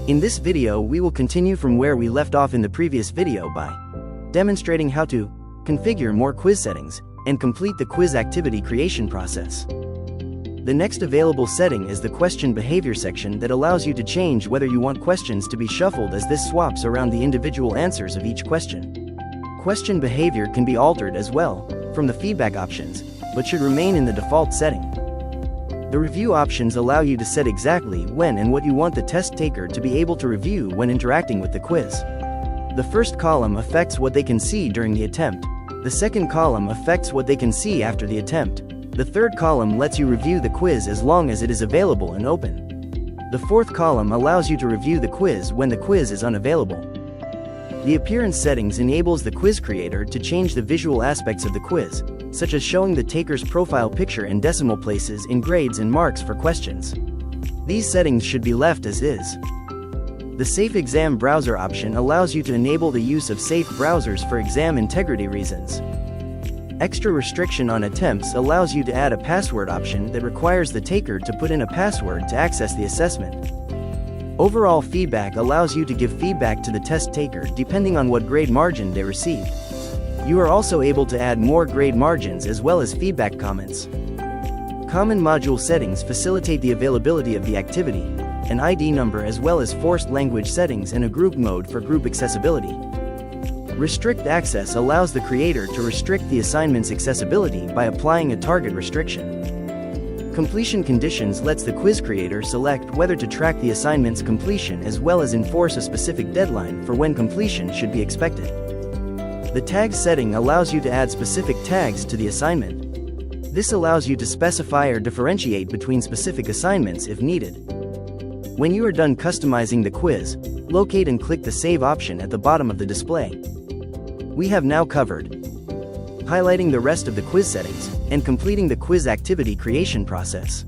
In this video we will continue from where we left off in the previous video by demonstrating how to configure more quiz settings and complete the quiz activity creation process. The next available setting is the question behavior section that allows you to change whether you want questions to be shuffled, as this swaps around the individual answers of each question. Question behavior can be altered as well from the feedback options, but should remain in the default setting. The review options allow you to set exactly when and what you want the test taker to be able to review when interacting with the quiz. The first column affects what they can see during the attempt. The second column affects what they can see after the attempt. The third column lets you review the quiz as long as it is available and open. The fourth column allows you to review the quiz when the quiz is unavailable. The appearance settings enables the quiz creator to change the visual aspects of the quiz, such as showing the taker's profile picture and decimal places in grades and marks for questions. These settings should be left as is. The Safe Exam Browser option allows you to enable the use of safe browsers for exam integrity reasons. Extra restriction on attempts allows you to add a password option that requires the taker to put in a password to access the assessment. Overall feedback allows you to give feedback to the test taker depending on what grade margin they received. You are also able to add more grade margins as well as feedback comments. Common module settings facilitate the availability of the activity, an ID number, as well as forced language settings and a group mode for group accessibility. Restrict access allows the creator to restrict the assignment's accessibility by applying a target restriction. Completion conditions lets the quiz creator select whether to track the assignment's completion as well as enforce a specific deadline for when completion should be expected. The tags setting allows you to add specific tags to the assignment. This allows you to specify or differentiate between specific assignments if needed. When you are done customizing the quiz, locate and click the Save option at the bottom of the display. We have now covered highlighting the rest of the quiz settings and completing the quiz activity creation process.